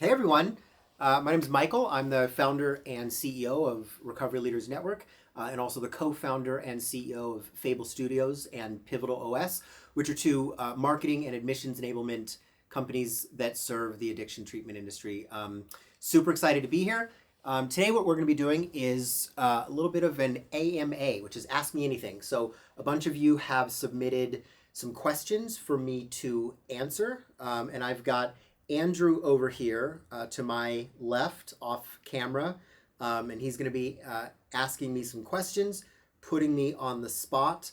Hey everyone, my name is Michael. I'm the founder and CEO of Recovery Leaders Network, and also the co-founder and CEO of Faebl Studios and Pivotal OS, which are two marketing and admissions enablement companies that serve the addiction treatment industry. Super excited to be here. Today what we're going to be doing is a little bit of an AMA, which is Ask Me Anything. So a bunch of you have submitted some questions for me to answer, and I've got Andrew over here to my left off camera, and he's going to be asking me some questions, putting me on the spot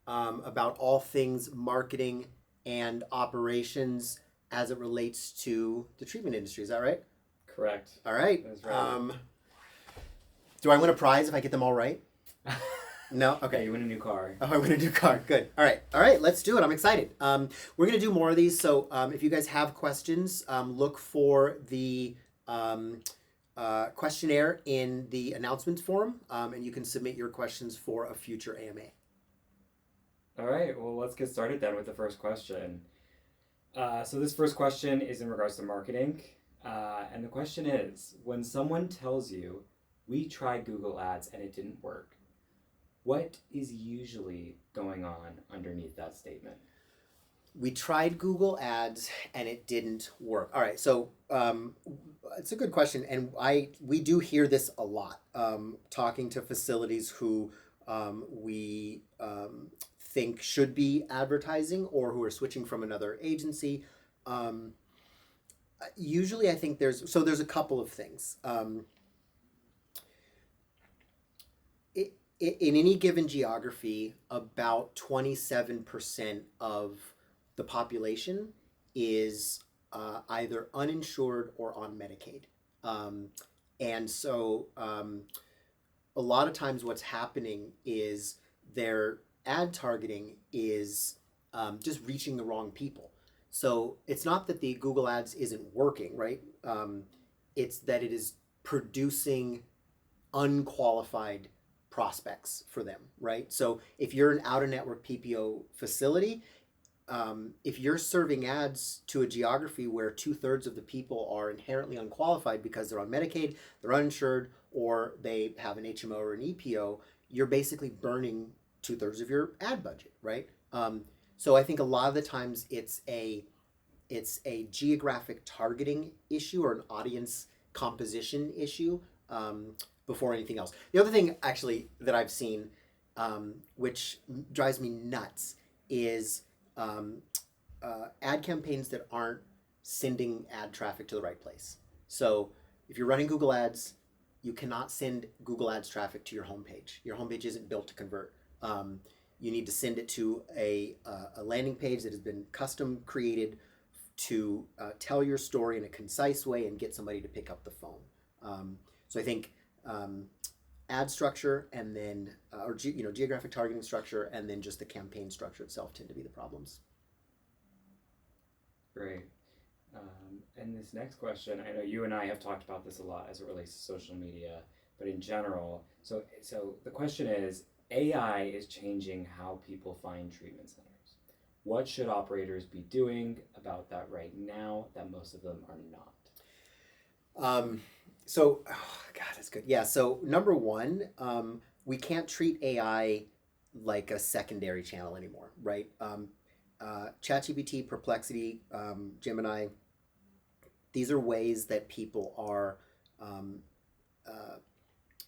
about all things marketing and operations as it relates to the treatment industry. Is that right? Correct. All right. That's right. Do I win a prize if I get them all right? No? Okay. Yeah, you win a new car. Oh, I win a new car. Good. All right. Let's do it. I'm excited. We're going to do more of these. So if you guys have questions, look for the questionnaire in the announcements forum, and you can submit your questions for a future AMA. All right. Well, let's get started then with the first question. So this first question is in regards to marketing. And the question is, when someone tells you, we tried Google Ads and it didn't work, what is usually going on underneath that statement? We tried Google Ads and it didn't work. All right, so it's a good question, and we do hear this a lot. Talking to facilities who we think should be advertising or who are switching from another agency. Usually, I think there's a couple of things. In any given geography, about 27% of the population is either uninsured or on Medicaid. And so a lot of times what's happening is their ad targeting is just reaching the wrong people. So it's not that the Google Ads isn't working, right? It's that it is producing unqualified prospects for them, right? So if you're an out-of-network PPO facility, if you're serving ads to a geography where 2/3 of the people are inherently unqualified because they're on Medicaid, they're uninsured, or they have an HMO or an EPO, you're basically burning 2/3 of your ad budget, right? So I think a lot of the times it's a geographic targeting issue or an audience composition issue. Before anything else. The other thing actually that I've seen, which drives me nuts, is ad campaigns that aren't sending ad traffic to the right place. So if you're running Google Ads, you cannot send Google Ads traffic to your homepage. Your homepage isn't built to convert. You need to send it to a landing page that has been custom created to tell your story in a concise way and get somebody to pick up the phone. So I think ad structure and then geographic targeting structure and then just the campaign structure itself tend to be the problems. Great. And this next question, I know you and I have talked about this a lot as it relates to social media, but in general, so the question is, AI is changing how people find treatment centers. What should operators be doing about that right now that most of them are not? So, God, that's good. Yeah. So number one, we can't treat AI like a secondary channel anymore, right? ChatGPT, Perplexity, Gemini. These are ways that people are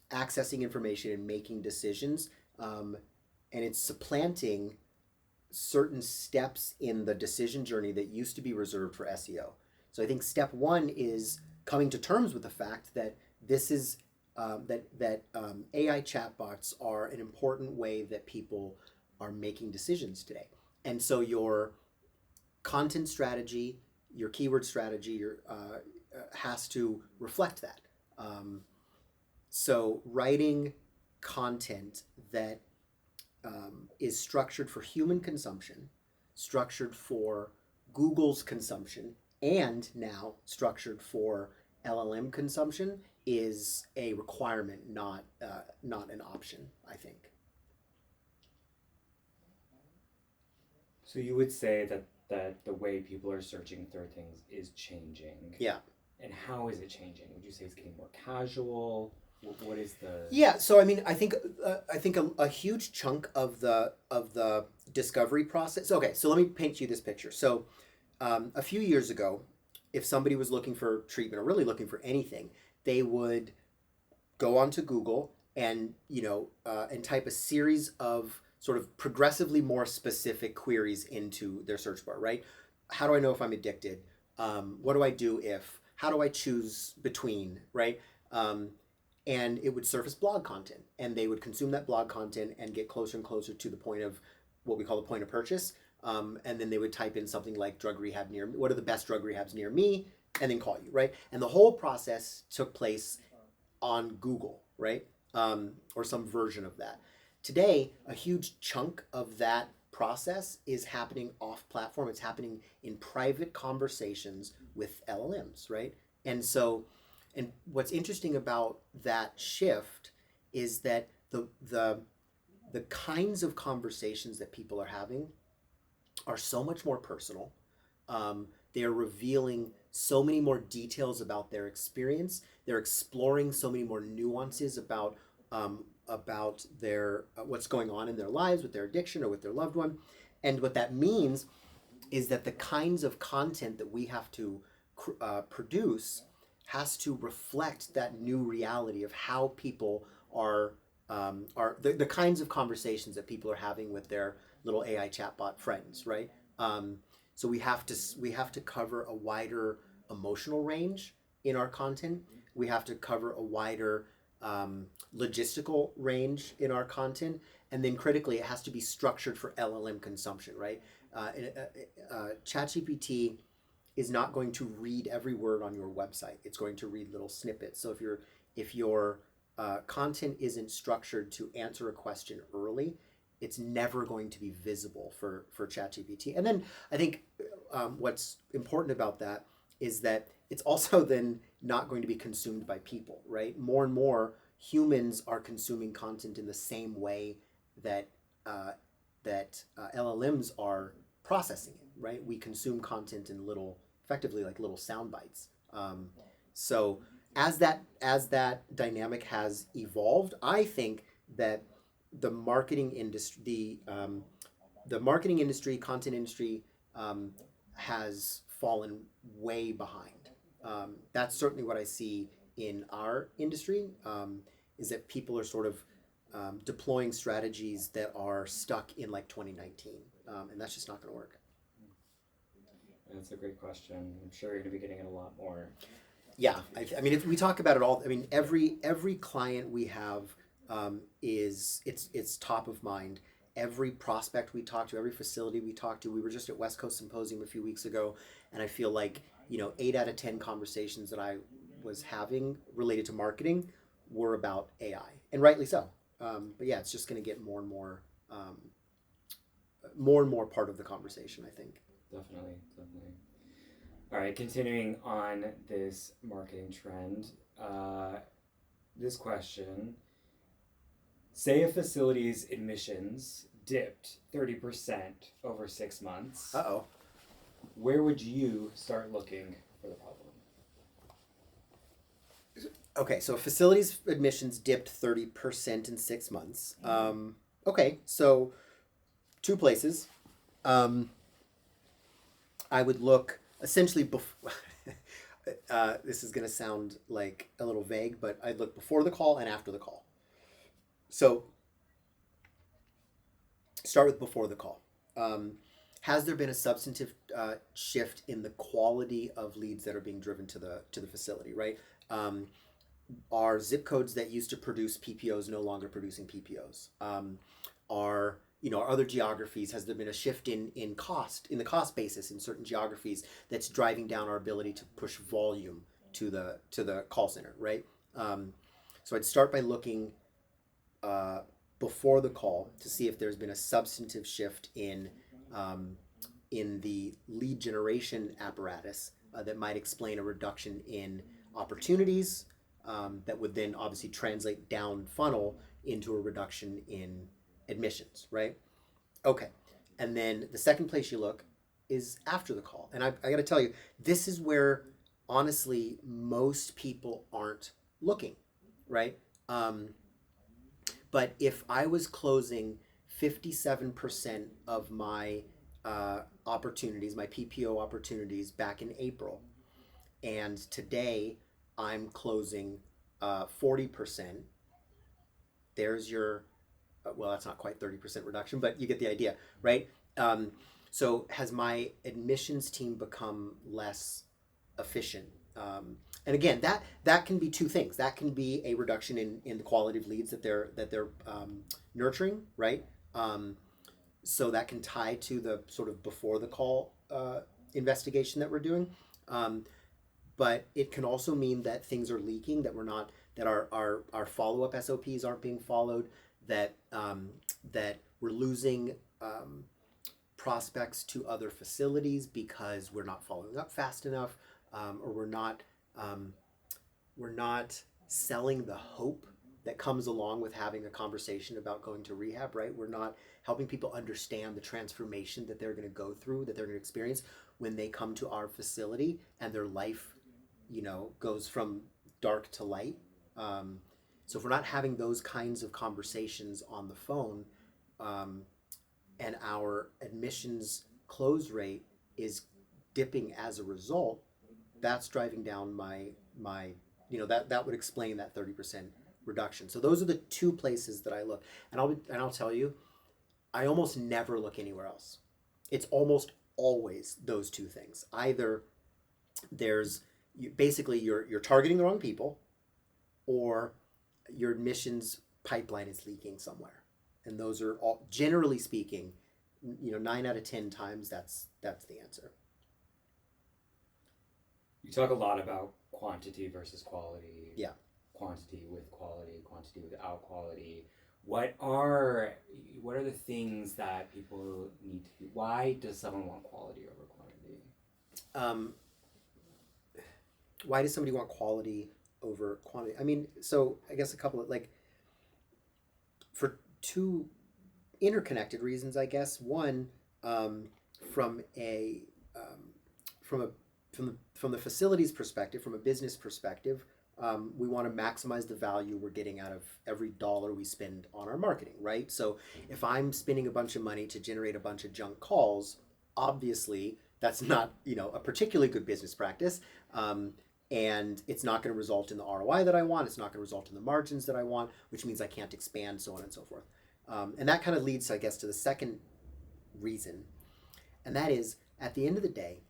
accessing information and making decisions, and it's supplanting certain steps in the decision journey that used to be reserved for SEO. So I think step one is coming to terms with the fact that this is AI chatbots are an important way that people are making decisions today. And so your content strategy, your keyword strategy, has to reflect that. So writing content that is structured for human consumption, structured for Google's consumption, and now structured for LLM consumption is a requirement, not an option, I think. So you would say that the way people are searching for things is changing. Yeah. and how is it changing? Would you say it's getting more casual? What is the Yeah, so I mean, I think a huge chunk of the discovery process. Okay, so let me paint you this picture. So, a few years ago, if somebody was looking for treatment or really looking for anything, they would go onto Google and and type a series of sort of progressively more specific queries into their search bar. Right? How do I know if I'm addicted? What do I do if? How do I choose between? Right? And it would surface blog content, and they would consume that blog content and get closer and closer to the point of what we call the point of purchase. And then they would type in something like drug rehab near me. What are the best drug rehabs near me? And then call you, right? And the whole process took place on Google, right? Or some version of that. Today, a huge chunk of that process is happening off platform. It's happening in private conversations with LLMs, right? And so, and what's interesting about that shift is that the kinds of conversations that people are having are so much more personal. They are revealing so many more details about their experience. They're exploring so many more nuances about their what's going on in their lives with their addiction or with their loved one. And what that means is that the kinds of content that we have to produce has to reflect that new reality of how people are the kinds of conversations that people are having with their little AI chatbot friends, right? So we have to cover a wider emotional range in our content. We have to cover a wider logistical range in our content, and then critically, it has to be structured for LLM consumption, right? ChatGPT is not going to read every word on your website. It's going to read little snippets. So if your content isn't structured to answer a question early, it's never going to be visible for ChatGPT. And then I think what's important about that is that it's also then not going to be consumed by people, right? More and more humans are consuming content in the same way that LLMs are processing it, right? We consume content in effectively like little sound bites. So as that dynamic has evolved, I think that the marketing industry, the marketing industry, content industry, has fallen way behind. That's certainly what I see in our industry. Is that people are sort of deploying strategies that are stuck in like 2019, and that's just not going to work. That's a great question. I'm sure you're going to be getting it a lot more. Yeah, I mean, if we talk about it all, I mean, every client we have it's top of mind. Every prospect we talk to, every facility we talk to. We were just at West Coast Symposium a few weeks ago, and I feel like 8 out of 10 conversations that I was having related to marketing were about AI, and rightly so. But yeah, it's just going to get more and more part of the conversation, I think. Definitely, definitely. All right, continuing on this marketing trend, this question, say a facility's admissions dipped 30% over 6 months. Uh-oh. Where would you start looking for the problem? Okay, so facilities admissions dipped 30% in 6 months. Okay, so 2 places. I would look essentially before. This is going to sound like a little vague, but I'd look before the call and after the call. So start with before the call. Has there been a substantive shift in the quality of leads that are being driven to the facility? Right. Are zip codes that used to produce PPOs no longer producing PPOs? Are other geographies, has there been a shift in the cost basis in certain geographies that's driving down our ability to push volume to the call center, right? So I'd start by looking before the call to see if there's been a substantive shift in the lead generation apparatus that might explain a reduction in opportunities that would then obviously translate down funnel into a reduction in admissions, right? Okay. And then the second place you look is after the call. And I got to tell you, this is where honestly, most people aren't looking, right? Um, but if I was closing 57% of my opportunities, my PPO opportunities back in April, and today I'm closing 40%, there's your, well, that's not quite 30% reduction, but you get the idea, right? Um, so has my admissions team become less efficient? And again, that can be two things. That can be a reduction in the quality of leads that they're nurturing, right? Um, so that can tie to the sort of before the call investigation that we're doing. Um, but it can also mean that things are leaking, that we're not, that our follow-up SOPs aren't being followed, that that we're losing prospects to other facilities because we're not following up fast enough, or um, we're not selling the hope that comes along with having a conversation about going to rehab, right? We're not helping people understand the transformation that they're going to go through, that they're going to experience when they come to our facility and their life, goes from dark to light. So if we're not having those kinds of conversations on the phone, um, and our admissions close rate is dipping as a result, that's driving down my that would explain that 30% reduction. So those are the two places that I look, and I'll tell you, I almost never look anywhere else. It's almost always those two things. Either there's basically you're targeting the wrong people, or your admissions pipeline is leaking somewhere, and those are all, generally speaking, 9 out of 10 times that's the answer. You talk a lot about quantity versus quality. Yeah. Quantity with quality, quantity without quality. What are the things that people need to do? Why does someone want quality over quantity? Um, why does somebody want quality over quantity? I mean, so I guess a couple of, like, for two interconnected reasons, I guess. One, from a from a from the facilities perspective, from a business perspective, we want to maximize the value we're getting out of every dollar we spend on our marketing, right? So if I'm spending a bunch of money to generate a bunch of junk calls, obviously that's not a particularly good business practice. And it's not going to result in the ROI that I want. It's not going to result in the margins that I want, which means I can't expand, so on and so forth. And that kind of leads, I guess, to the second reason, and that is, at the end of the day,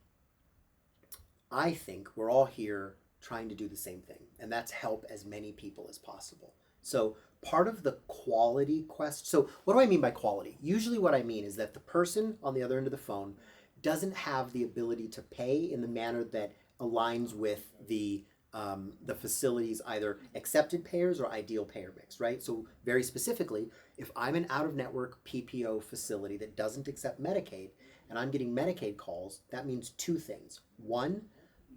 I think we're all here trying to do the same thing, and that's help as many people as possible. So part of the quality quest. So what do I mean by quality? Usually what I mean is that the person on the other end of the phone doesn't have the ability to pay in the manner that aligns with the facility's either accepted payers or ideal payer mix, right? So very specifically, if I'm an out-of-network PPO facility that doesn't accept Medicaid and I'm getting Medicaid calls, that means two things. One,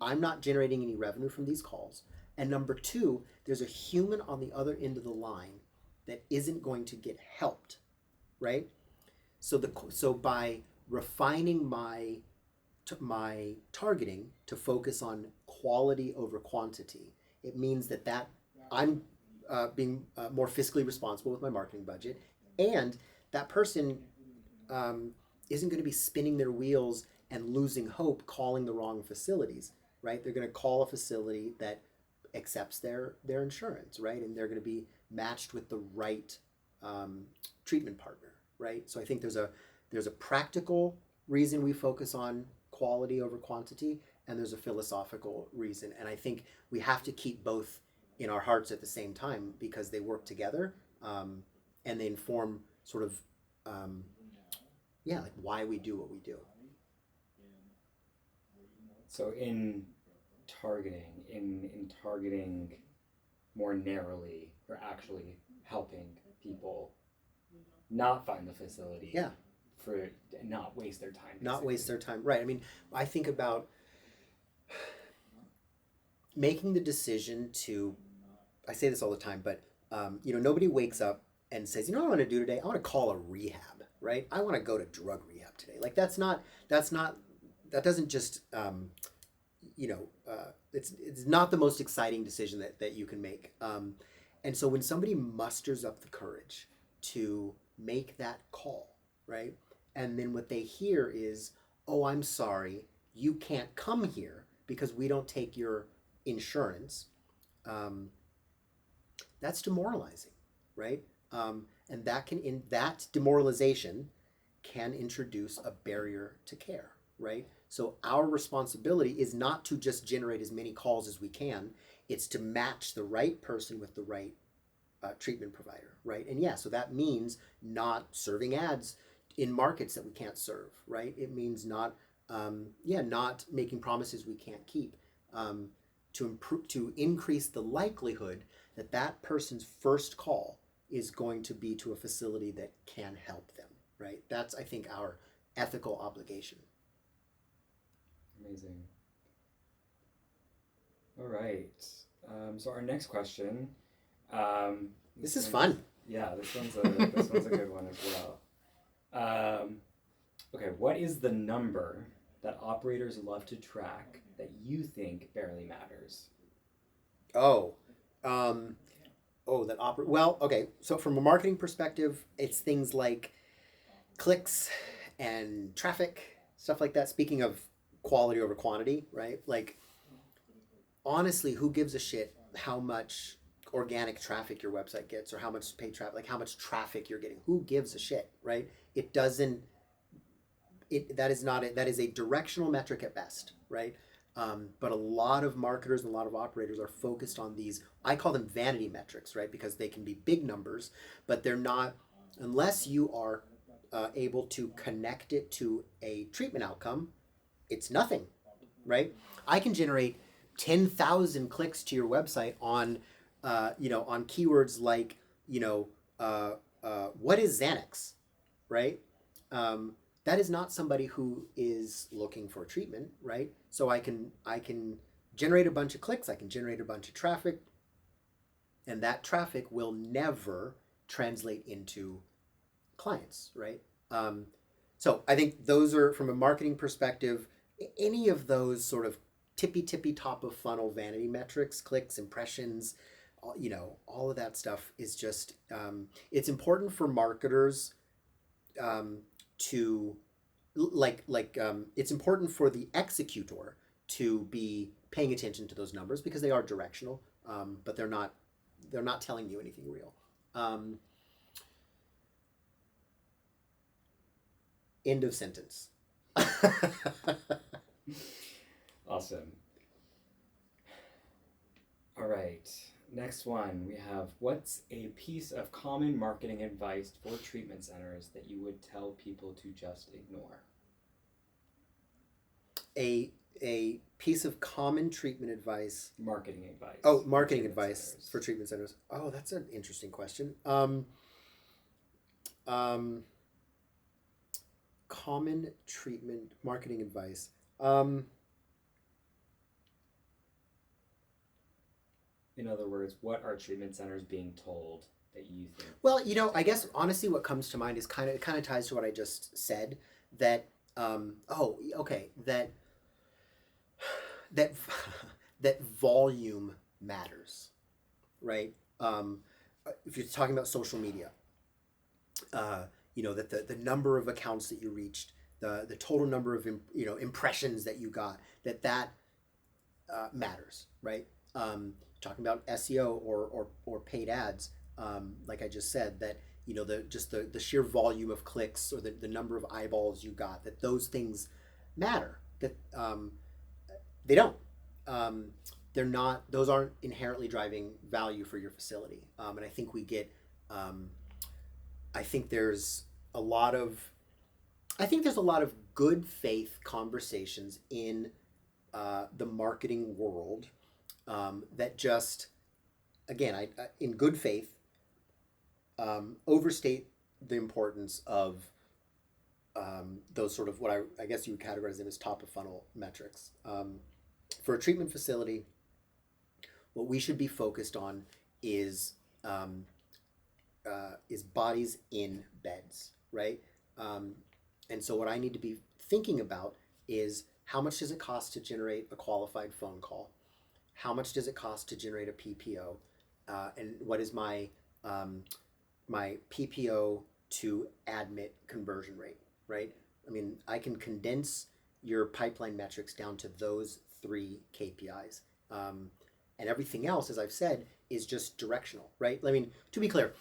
I'm not generating any revenue from these calls. And number two, there's a human on the other end of the line that isn't going to get helped, right? So by refining my targeting to focus on quality over quantity, it means that I'm being more fiscally responsible with my marketing budget, and that person isn't going to be spinning their wheels and losing hope calling the wrong facilities, right? They're going to call a facility that accepts their insurance, right? And they're going to be matched with the right treatment partner, right? So I think there's a practical reason we focus on quality over quantity, and there's a philosophical reason. And I think we have to keep both in our hearts at the same time, because they work together, and they inform sort of like why we do what we do. So in targeting more narrowly, we're actually helping people not find the facility. Yeah. For not waste their time. Basically. Not waste their time, right? I mean, I think about making the decision to. I say this all the time, but nobody wakes up and says, what I want to do today? I want to call a rehab, right? I want to go to drug rehab today. Like that doesn't just it's not the most exciting decision that you can make. And so when somebody musters up the courage to make that call, right? And then what they hear is, oh, I'm sorry, you can't come here because we don't take your insurance. Um, that's demoralizing, right? And that demoralization can introduce a barrier to care, right? So our responsibility is not to just generate as many calls as we can. It's to match the right person with the right treatment provider, right? And yeah, so that means not serving ads in markets that we can't serve, right? It means not making promises we can't keep. To increase the likelihood that that person's first call is going to be to a facility that can help them, right? That's, I think, our ethical obligation. Amazing. All right. So our next question. This is fun. Yeah, this one's a good one as well. Okay, what is the number that operators love to track that you think barely matters? Oh, well, okay. So from a marketing perspective, it's things like clicks and traffic, stuff like that. Speaking of quality over quantity, right? Like, honestly, who gives a shit how much organic traffic your website gets or how much paid traffic, like how much traffic you're getting? Who gives a shit, right? It doesn't. That is a directional metric at best, right? But a lot of marketers and a lot of operators are focused on these. I call them vanity metrics, right? Because they can be big numbers, but they're not unless you are able to connect it to a treatment outcome. It's nothing, right? I can generate 10,000 clicks to your website on on keywords like what is Xanax, right? That is not somebody who is looking for treatment, right? So I can generate a bunch of clicks, I can generate a bunch of traffic, and that traffic will never translate into clients, right? So I think those are, from a marketing perspective, any of those sort of tippy top of funnel vanity metrics, clicks, impressions, all of that stuff is just it's important for marketers to it's important for the executor to be paying attention to those numbers because they are directional, but they're not telling you anything real. End of sentence. Awesome. All right. Next one, we have, what's a piece of common marketing advice for treatment centers that you would tell people to just ignore? A piece of common treatment advice. Marketing advice. Oh, marketing advice for treatment centers. Oh, that's an interesting question. Common treatment marketing advice. In other words, what are treatment centers being told that you think? Well, I guess honestly, what comes to mind is it kind of ties to what I just said. That that that volume matters, right? If you're talking about social media, that the number of accounts that you reached, the total number of impressions that you got, that matters, right? Talking about SEO or paid ads, like I just said, that the sheer volume of clicks or the number of eyeballs you got, that those things matter. That they don't. They're not. Those aren't inherently driving value for your facility. And I think we get. I think there's a lot of good faith conversations in the marketing world that just, again, I in good faith, overstate the importance of those sort of what I guess you would categorize them as top of funnel metrics. For a treatment facility, what we should be focused on is bodies in beds, right? And so what I need to be thinking about is, how much does it cost to generate a qualified phone call? how much does it cost to generate a PPO, and what is my PPO to admit conversion rate, right? I mean, I can condense your pipeline metrics down to those three KPIs. And everything else, as I've said, is just directional, right? I mean, to be clear,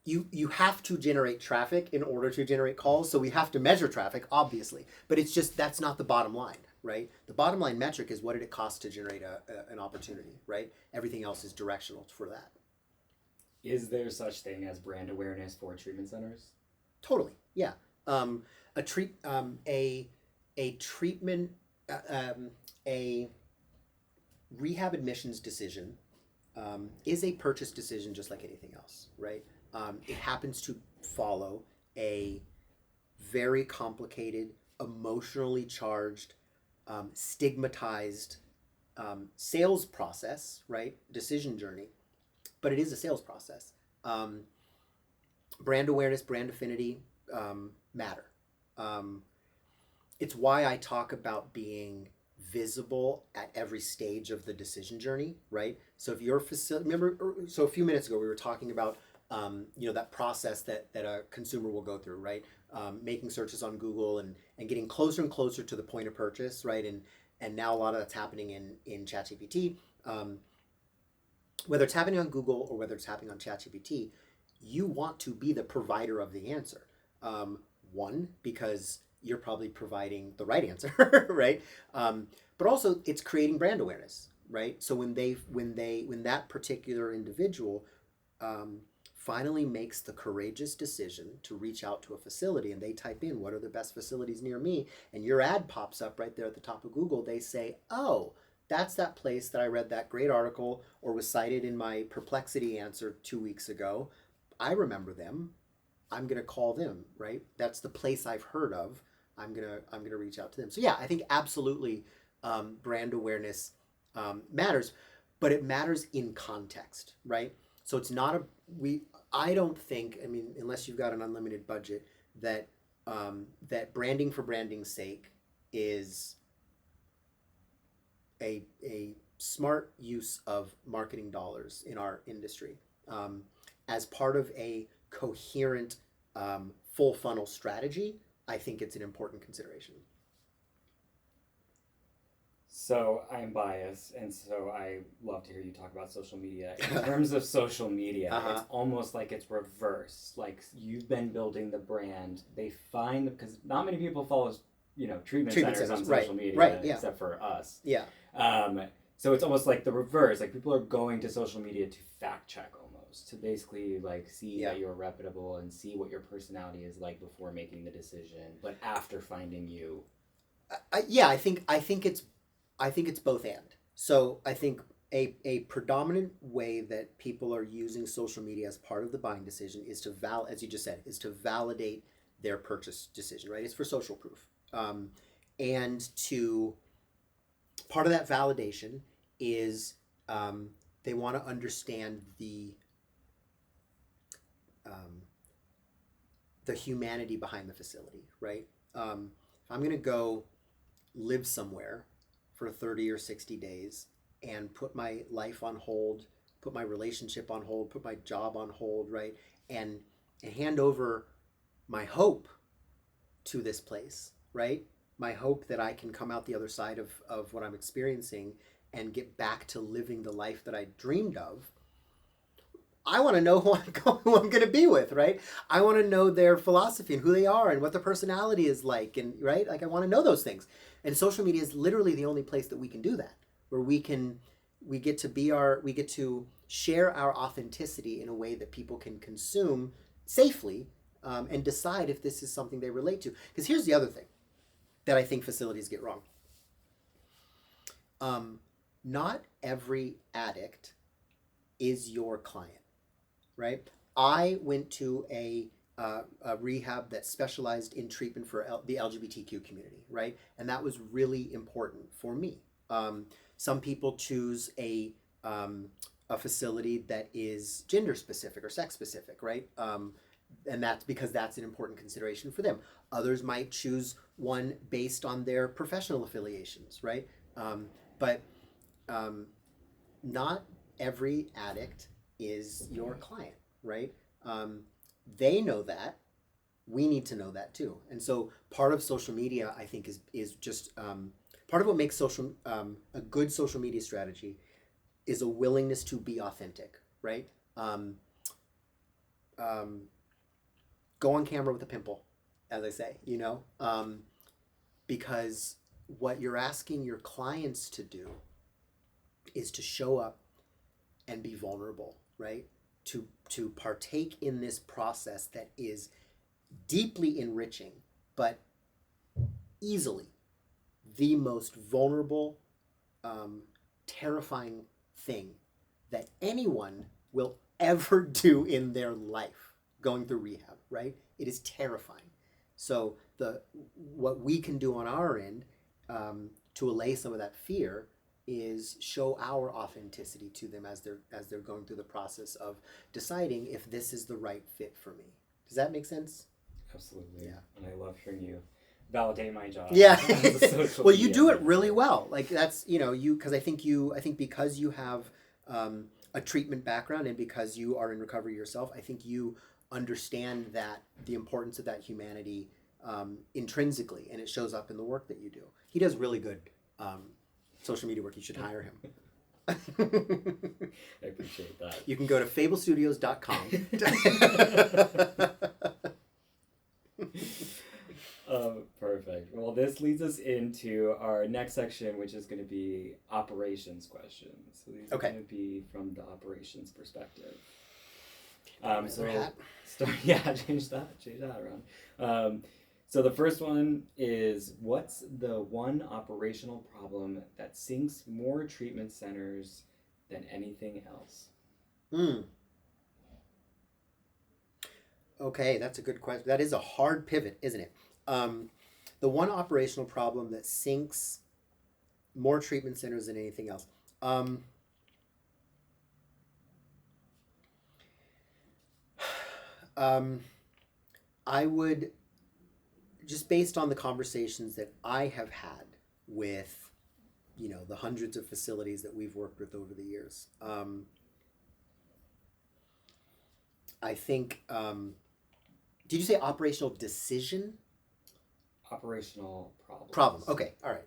you have to generate traffic in order to generate calls, so we have to measure traffic, obviously. But it's just that's not the bottom line, right? The bottom line metric is what did it cost to generate an opportunity, right? Everything else is directional for that. Is there such thing as brand awareness for treatment centers? Totally, yeah. A treat a treatment a rehab admissions decision is a purchase decision just like anything else, right? It happens to follow a very complicated, emotionally charged, stigmatized sales process, right? Decision journey, but it is a sales process. Brand awareness, brand affinity matter. It's why I talk about being visible at every stage of the decision journey, right? So if your facility, remember, so a few minutes ago we were talking about, that process that a consumer will go through, right? Making searches on Google and getting closer and closer to the point of purchase, right? And now a lot of that's happening in ChatGPT. Whether it's happening on Google or whether it's happening on ChatGPT, you want to be the provider of the answer. One, because you're probably providing the right answer, right? But also it's creating brand awareness, right? So when that particular individual finally makes the courageous decision to reach out to a facility and they type in what are the best facilities near me, and your ad pops up right there at the top of Google, they say, oh, that's that place that I read that great article or was cited in my perplexity answer 2 weeks ago. I remember them. I'm gonna call them, right? That's the place I've heard of. I'm gonna reach out to them. So yeah, I think absolutely brand awareness matters, but it matters in context, right? So it's not I don't think, I mean, unless you've got an unlimited budget, that that branding for branding's sake is a smart use of marketing dollars in our industry. As part of a coherent full funnel strategy, I think it's an important consideration. So I'm biased, and so I love to hear you talk about social media. In terms of social media, it's almost like it's reversed. Like you've been building the brand. They find, because not many people follow, treatment centers on social media, right, yeah. except for us. Yeah. So it's almost like the reverse. Like people are going to social media to fact check almost, to basically like see that you're reputable and see what your personality is like before making the decision. But after finding you, I think it's both and. So I think a predominant way that people are using social media as part of the buying decision is to as you just said, is to validate their purchase decision, right? It's for social proof. And to part of that validation is they want to understand the humanity behind the facility, right? If I'm going to go live somewhere for 30 or 60 days and put my life on hold, put my relationship on hold, put my job on hold, right? And hand over my hope to this place, right? My hope that I can come out the other side of what I'm experiencing and get back to living the life that I dreamed of. I want to know who I'm going to be with, right? I want to know their philosophy and who they are and what their personality is like, and right? Like I want to know those things. And social media is literally the only place that we can do that, where we get to share our authenticity in a way that people can consume safely and decide if this is something they relate to. Because here's the other thing that I think facilities get wrong. Not every addict is your client. Right? I went to a rehab that specialized in treatment for the LGBTQ community, right? And that was really important for me. Some people choose a facility that is gender specific or sex specific, right? And that's because that's an important consideration for them. Others might choose one based on their professional affiliations, right? But not every addict is your client, right? Um, they know that. We need to know that too. And so part of social media, I think, is just part of what makes social a good social media strategy is a willingness to be authentic, right? Um, um, Go on camera with a pimple, as I say, because what you're asking your clients to do is to show up and be vulnerable, right? To partake in this process that is deeply enriching, but easily the most vulnerable, um, terrifying thing that anyone will ever do in their life going through rehab, right? It is terrifying. So the what we can do on our end to allay some of that fear is show our authenticity to them as they're going through the process of deciding if this is the right fit for me. Does that make sense? Absolutely. Yeah. And I love hearing you validate my job. Yeah. As a social Well, you media do it manager. really well. Like that's you because I think because you have a treatment background and because you are in recovery yourself, I think you understand that the importance of that humanity intrinsically, and it shows up in the work that you do. He does really good social media work. You should hire him. I appreciate that. You can go to faeblestudios.com. Perfect. Well, this leads us into our next section, which is going to be operations questions. So these are Okay. going to be from the operations perspective. Hat. Change that around. So the first one is, what's the one operational problem that sinks more treatment centers than anything else? Okay, that's a good question. That is a hard pivot, isn't it? The one operational problem that sinks more treatment centers than anything else. I would, just based on the conversations that I have had with, the hundreds of facilities that we've worked with over the years, I think, did you say operational decision? Operational problems. Problem. Okay, all right.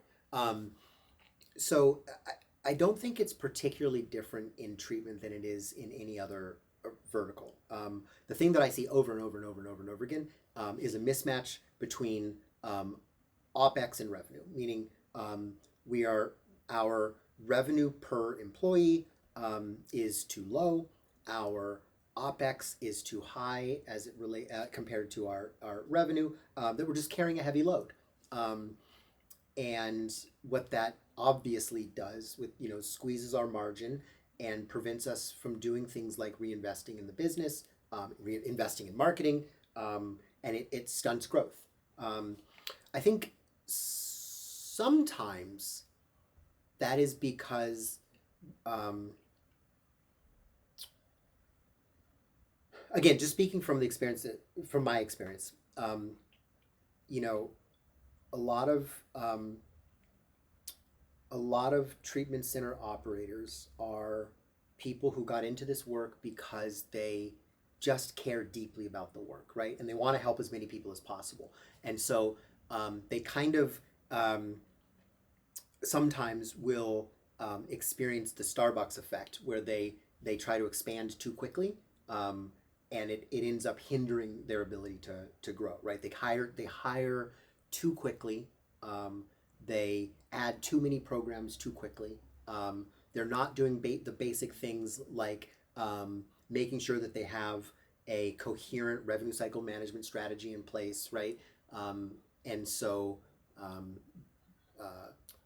So I don't think it's particularly different in treatment than it is in any other vertical. The thing that I see over and over and over and over and over again is a mismatch between OPEX and revenue, meaning our revenue per employee is too low, our OPEX is too high as it compared to our revenue, that we're just carrying a heavy load. And what that obviously does with, squeezes our margin and prevents us from doing things like reinvesting in the business, investing in marketing, and it stunts growth. I think sometimes that is because again, just speaking from my experience, a lot of treatment center operators are people who got into this work because they just care deeply about the work, right? And they want to help as many people as possible. And so they kind of sometimes will experience the Starbucks effect where they try to expand too quickly. And it ends up hindering their ability to grow, right? They hire too quickly. They add too many programs too quickly. They're not doing the basic things like making sure that they have a coherent revenue cycle management strategy in place, right? And so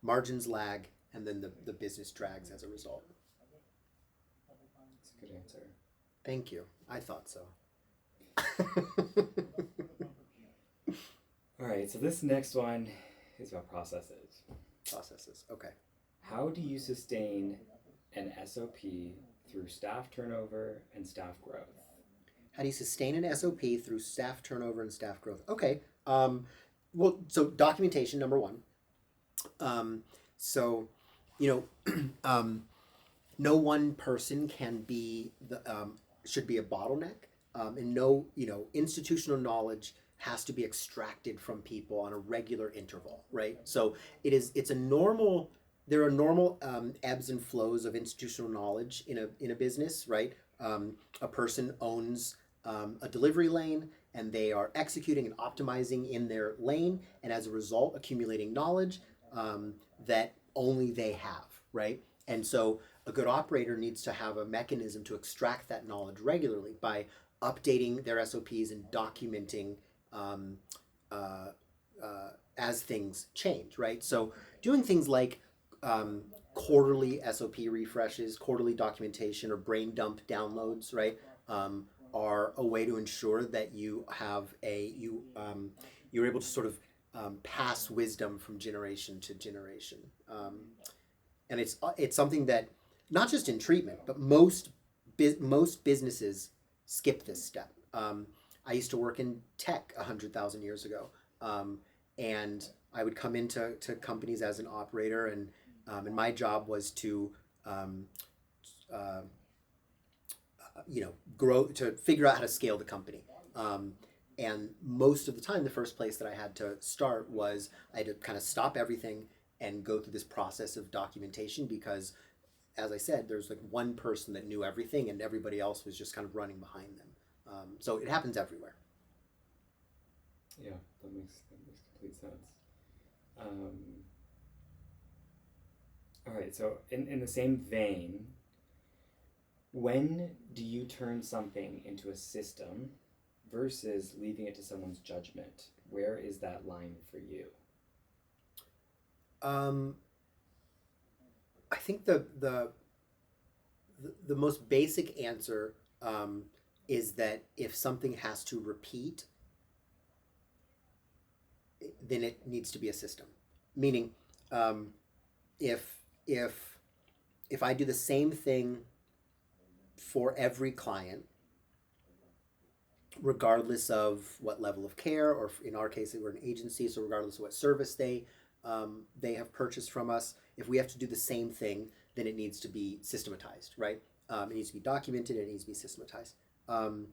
margins lag, and then the business drags as a result. That's a good answer. Thank you. I thought so. All right, so this next one is about processes. Processes. Okay. How do you sustain an SOP through staff turnover and staff growth? How do you sustain an SOP through staff turnover and staff growth? Okay. Well, so documentation, number one. So, no one person can be should be a bottleneck, and no, institutional knowledge has to be extracted from people on a regular interval, right? So it's a normal. There are normal ebbs and flows of institutional knowledge in a business, right? A person owns a delivery lane, and they are executing and optimizing in their lane, and as a result, accumulating knowledge that only they have, right? And so a good operator needs to have a mechanism to extract that knowledge regularly by updating their SOPs and documenting um, uh, as things change, right? So doing things like quarterly SOP refreshes, quarterly documentation, or brain dump downloads, right, are a way to ensure that you're able to sort of pass wisdom from generation to generation. And it's something that not just in treatment, but most businesses skip this step. I used to work in tech 100,000 years ago, and I would come into companies as an operator, and my job was to um, uh, grow, to figure out how to scale the company. And most of the time, the first place that I had to start was I had to kind of stop everything and go through this process of documentation because, as I said, there's like one person that knew everything and everybody else was just kind of running behind them. So it happens everywhere. Yeah, that makes complete sense. Um, all right, so in the same vein, when do you turn something into a system versus leaving it to someone's judgment? Where is that line for you? Um, I think the most basic answer is that if something has to repeat, then it needs to be a system. Meaning, um, if if if I do the same thing for every client, regardless of what level of care, or in our case, we're an agency, so regardless of what service they have purchased from us, if we have to do the same thing, then it needs to be systematized, right? It needs to be documented. It needs to be systematized. Um,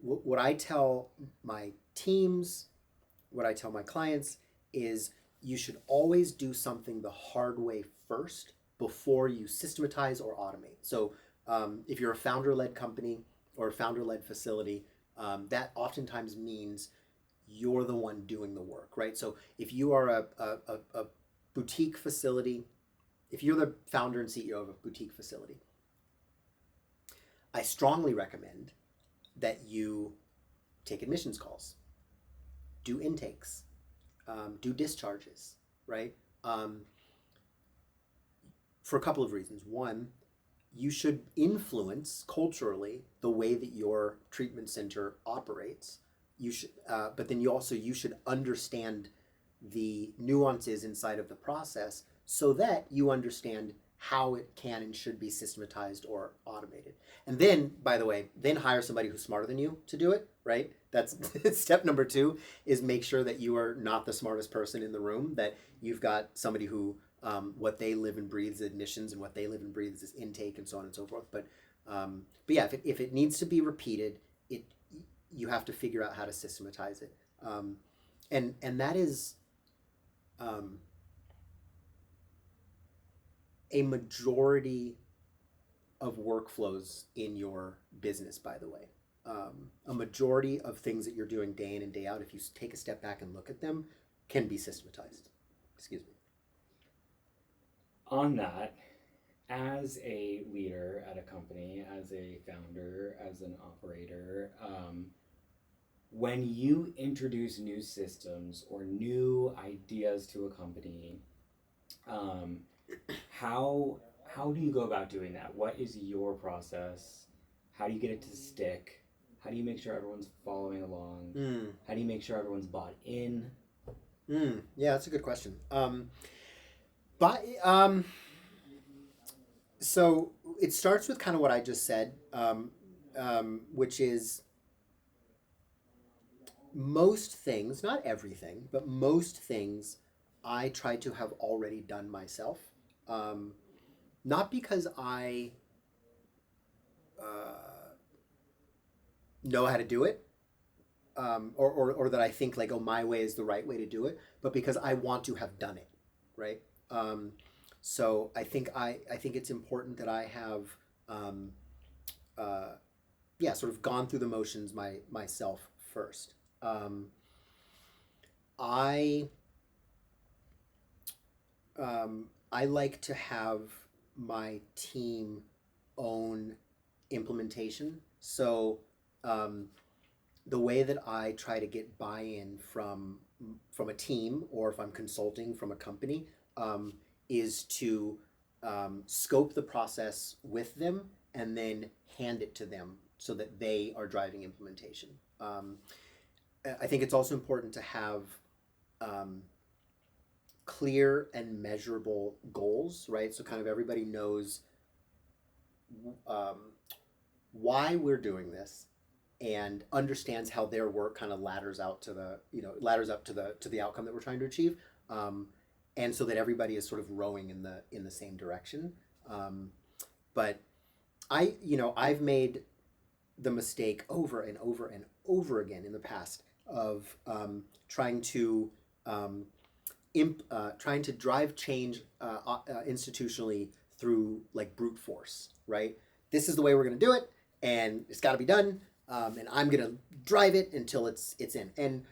what I tell my teams, what I tell my clients is you should always do something the hard way first before you systematize or automate. So if you're a founder-led company or a founder-led facility, that oftentimes means you're the one doing the work, right? So if you are a boutique facility, if you're the founder and CEO of a boutique facility, I strongly recommend that you take admissions calls, do intakes, do discharges, right? Um, for a couple of reasons. One, you should influence culturally the way that your treatment center operates. You should, but then you should understand the nuances inside of the process so that you understand how it can and should be systematized or automated. And then, by the way, then hire somebody who's smarter than you to do it, right? That's step number two, is make sure that you are not the smartest person in the room, that you've got somebody who what they live and breathes is admissions, and what they live and breathes is intake, and so on and so forth. But yeah, if it needs to be repeated, it you have to figure out how to systematize it, and that is a majority of workflows in your business, by the way. A majority of things that you're doing day in and day out, if you take a step back and look at them, can be systematized. Excuse me. On that, as a leader at a company, as a founder, as an operator, when you introduce new systems or new ideas to a company, um, how do you go about doing that? What is your process? How do you get it to stick? How do you make sure everyone's following along? How do you make sure everyone's bought in? Yeah, that's a good question. But so it starts with kind of what I just said, which is most things, not everything, but most things I try to have already done myself. Um, not because I uh, know how to do it, or that I think like, oh, my way is the right way to do it, but because I want to have done it, right? Um, so I think it's important that I have, um, uh, yeah, sort of gone through the motions myself first. Um, I I like to have my team own implementation. So um, the way that I try to get buy-in from a team, or if I'm consulting from a company, um, is to scope the process with them and then hand it to them so that they are driving implementation. I think it's also important to have um, clear and measurable goals, right? So kind of everybody knows um, why we're doing this and understands how their work kind of ladders out to the ladders up to the outcome that we're trying to achieve, um, and so that everybody is sort of rowing in the same direction. But I've made the mistake over and over and over again in the past of trying to um, trying to drive change institutionally through like brute force, right? This is the way we're going to do it, and it's got to be done, and I'm going to drive it until it's in. And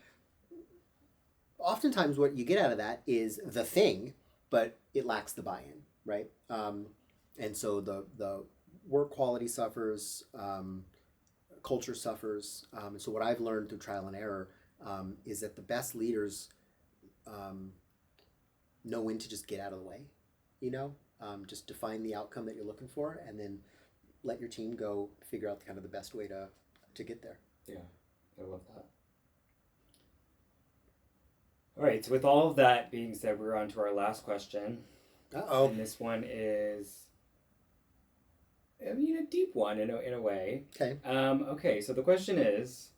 oftentimes, what you get out of that is the thing, but it lacks the buy-in, right? And so the work quality suffers, culture suffers, and so what I've learned through trial and error is that the best leaders um, know when to just get out of the way, just define the outcome that you're looking for, and then let your team go figure out kind of the best way to get there. Yeah, I love that. All right, so with all of that being said, we're on to our last question. Uh-oh. And this one is, I mean, a deep one in a way. Okay. Okay, so the question is,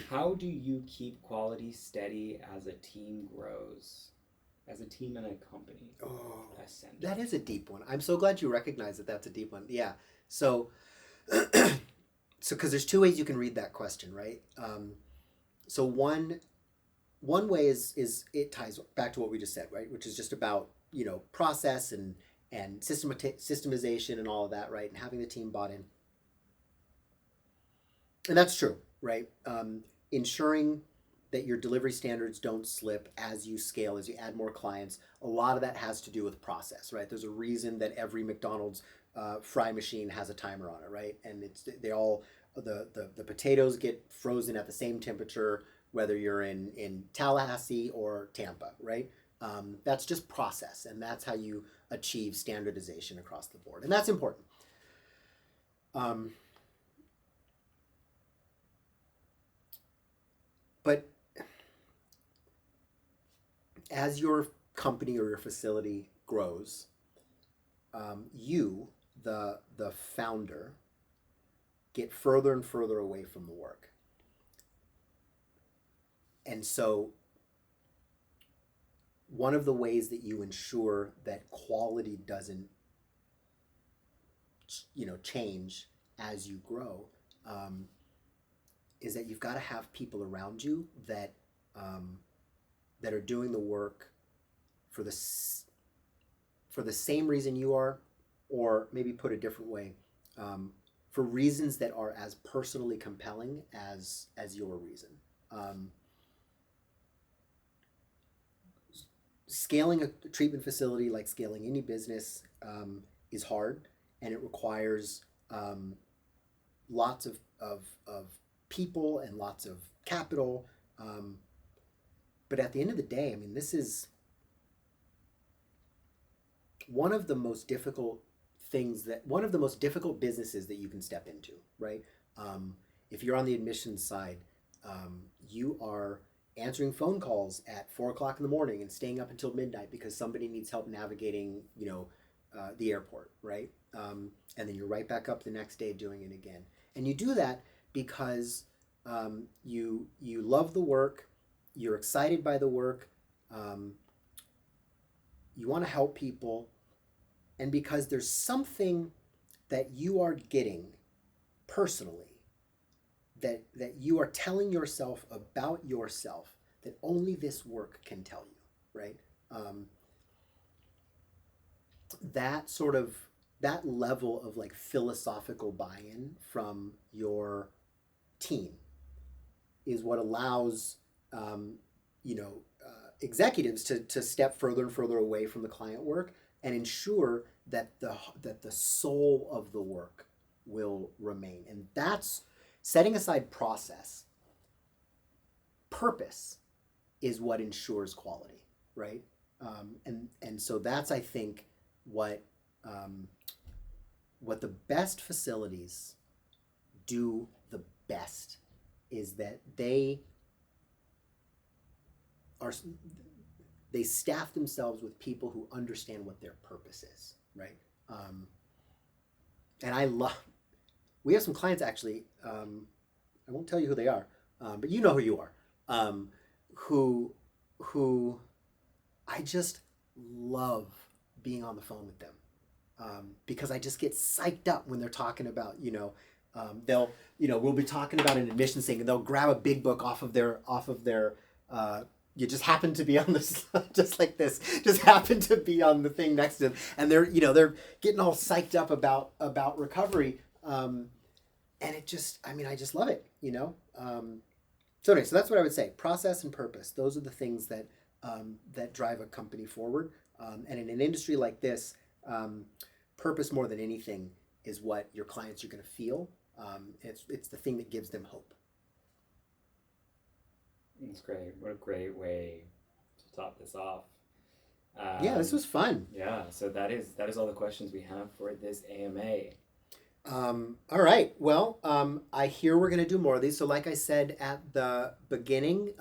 how do you keep quality steady as a team grows? As a team and a company. Oh, that is a deep one. I'm so glad you recognize that that's a deep one. Yeah. So, because there's two ways you can read that question, right? So one way is it ties back to what we just said, right? Which is just about process and systemization and all of that, right? And having the team bought in, and that's true, right? Ensuring that your delivery standards don't slip as you scale, as you add more clients. A lot of that has to do with process, right? There's a reason that every McDonald's fry machine has a timer on it, right? And the potatoes get frozen at the same temperature, whether you're in Tallahassee or Tampa, right? That's just process, and that's how you achieve standardization across the board, and that's important. But as your company or your facility grows, you, the founder, get further and further away from the work. And so one of the ways that you ensure that quality doesn't change as you grow is that you've got to have people around you that that are doing the work for the same reason you are, or maybe put a different way, for reasons that are as personally compelling as your reason. Scaling a treatment facility, like scaling any business, is hard, and it requires lots of people and lots of capital. But at the end of the day, I mean, this is one of the most difficult businesses that you can step into, right? If you're on the admissions side, you are answering phone calls at 4:00 in the morning and staying up until midnight because somebody needs help navigating, the airport, right? And then you're right back up the next day doing it again. And you do that because you love the work, you're excited by the work, you want to help people, and because there's something that you are getting personally, that you are telling yourself about yourself, that only this work can tell you, right? That sort of, that level of like philosophical buy-in from your team is what allows executives to step further and further away from the client work and ensure that the soul of the work will remain. And that's setting aside process. Purpose is what ensures quality, right? And so that's, I think, what the best facilities do the best is that they staff themselves with people who understand what their purpose is, right? And we have some clients actually, I won't tell you who they are, but you know who you are, who I just love being on the phone with them, because I just get psyched up when they're talking about, we'll be talking about an admissions thing and they'll grab a big book off of their you just happen to be on this, just like this, just happen to be on the thing next to them, and they're getting all psyched up about recovery, and it just, I just love it, So anyway, so that's what I would say: process and purpose. Those are the things that drive a company forward, and in an industry like this, purpose more than anything is what your clients are going to feel. It's the thing that gives them hope. That's great. What a great way to top this off. Yeah, this was fun. Yeah, so that is all the questions we have for this AMA. All right. Well, I hear we're going to do more of these. So like I said at the beginning,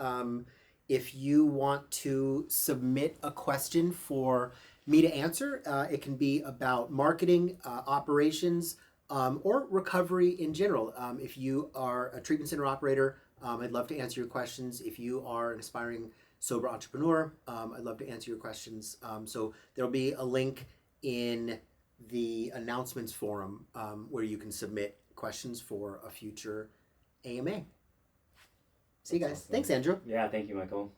if you want to submit a question for me to answer, it can be about marketing, operations, or recovery in general. If you are a treatment center operator, I'd love to answer your questions. If you are an aspiring sober entrepreneur, I'd love to answer your questions. So there'll be a link in the announcements forum where you can submit questions for a future AMA. See you guys. Awesome. Thanks, Andrew. Yeah, thank you, Michael.